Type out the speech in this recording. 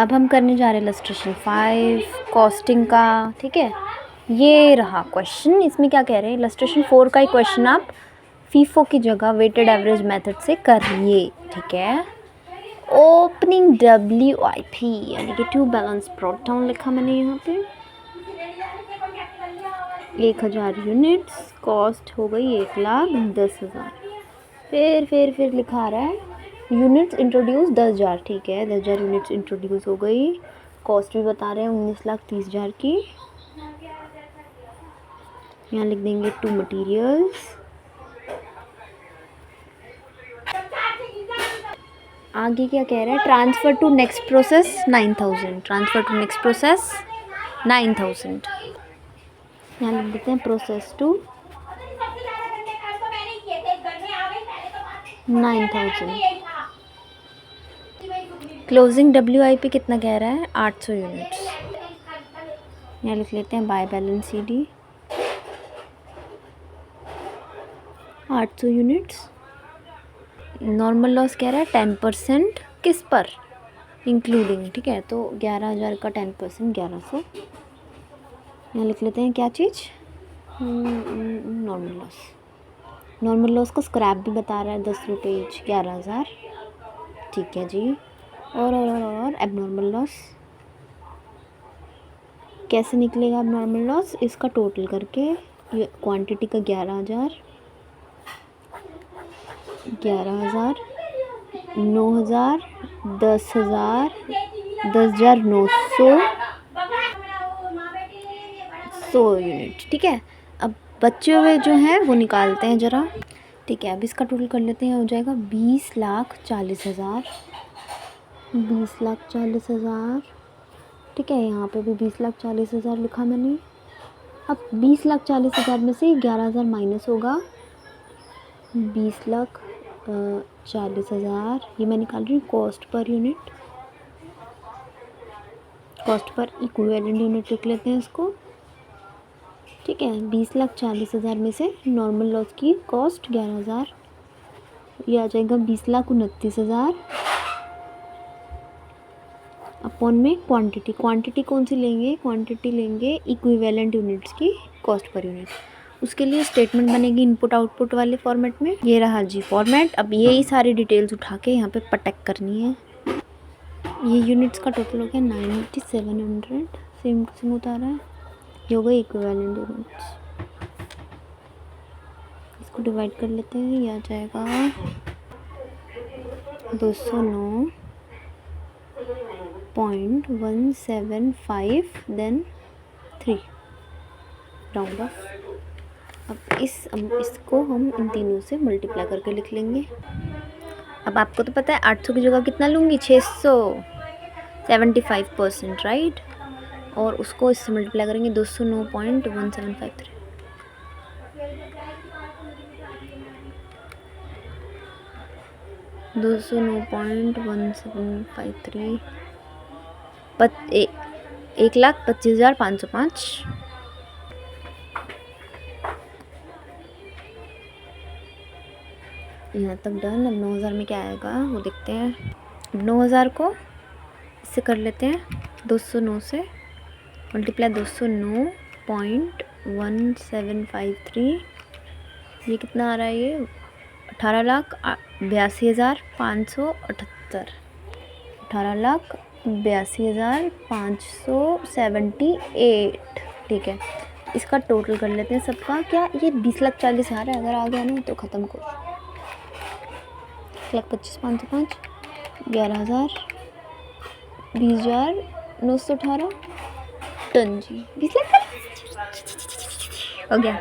अब हम करने जा रहे हैं इलस्ट्रेशन 5 कॉस्टिंग का। ठीक है, ये रहा क्वेश्चन। इसमें क्या कह रहे हैं, इलस्ट्रेशन 4 का ही क्वेश्चन आप फीफो की जगह वेटेड एवरेज मेथड से करिए। ठीक है, ओपनिंग WIP यानी कि 2 बैलेंस ब्रॉट डाउन लिखा मैंने यहाँ पे 1000 यूनिट्स, कॉस्ट हो गई 1,10,000। फिर लिखा रहा है यूनिट्स इंट्रोड्यूस 10,000। ठीक है, 10,000 यूनिट्स इंट्रोड्यूस हो गई। कॉस्ट भी बता रहे हैं 19,30,000 की। यहाँ लिख देंगे टू मटेरियल्स। आगे क्या कह रहा है, transfer to next process 9,000। Transfer to next process 9,000। यहाँ लिख देते हैं प्रोसेस टू 9,000। क्लोजिंग WIP कितना कह रहा है, 800 यूनिट्स। यहाँ लिख लेते हैं by balance CD 800 units. Normal loss कह रहा है 10% किस पर, इंक्लूडिंग। ठीक है, तो 11,000 का 10% 1100। यहाँ लिख लेते हैं क्या चीज़, नॉर्मल लॉस। नॉर्मल लॉस को स्क्रैप भी बता रहा है 10 रुपये 11,000। ठीक है जी। और एबनॉर्मल लॉस कैसे निकलेगा, एबनॉर्मल लॉस इसका टोटल करके, ये क्वांटिटी का 11,000, 9,000, 10,000, 10,900, 100 यूनिट। ठीक है, अब बचे हुए जो हैं वो निकालते हैं ज़रा। ठीक है, अब इसका टोटल कर लेते हैं, हो जाएगा 20,40,000। 20,40,000। ठीक है, यहाँ पे भी 20,40,000 लिखा मैंने। अब 20,40,000 में से 11,000 माइनस होगा, 20,40,000 ये मैं निकाल रही हूँ cost per unit, cost per equivalent unit लिख लेते हैं इसको। ठीक है, 20,40,000 में से नॉर्मल लॉस की कॉस्ट 11,000, ये आ जाएगा 20,29,000 अपॉन में क्वांटिटी। क्वांटिटी कौन सी लेंगे, क्वांटिटी लेंगे इक्विवेलेंट यूनिट्स की कॉस्ट पर यूनिट। उसके लिए स्टेटमेंट बनेगी इनपुट आउटपुट वाले फॉर्मेट में। ये रहा जी फॉर्मेट। अब यही सारी डिटेल्स उठा के यहाँ पे पटक करनी है। ये यूनिट्स का टोटल हो गया 9,700, सेम टू सेम उतारा है। ये हो गई इक्विवेलेंट यूनिट्स, इसको डिवाइड कर लेते हैं, ये आ जाएगा 209.175 देन 3 राउंड ऑफ। अब इसको हम इन तीनों से मल्टीप्लाई करके लिख लेंगे। अब आपको तो पता है 800 की जगह कितना लूँगी, 600, 75%, राइट। और उसको इससे मल्टीप्लाई करेंगे 209.1753। दो सौ 9.1753 1,25,505। यहाँ तक डन। अब 9,000 में क्या आएगा वो देखते हैं। 9,000 को इससे कर लेते हैं 209 से मल्टीप्लाई 209.1753। ये कितना आ रहा है, ये 18,82,578। 18,82,578। ठीक है, इसका टोटल कर लेते हैं सबका। क्या ये 20,40,000 है, अगर आ गया ना तो ख़त्म करो। 1,25,505, 11,000, 20,918 टन जी। 20,40,000 हो गया।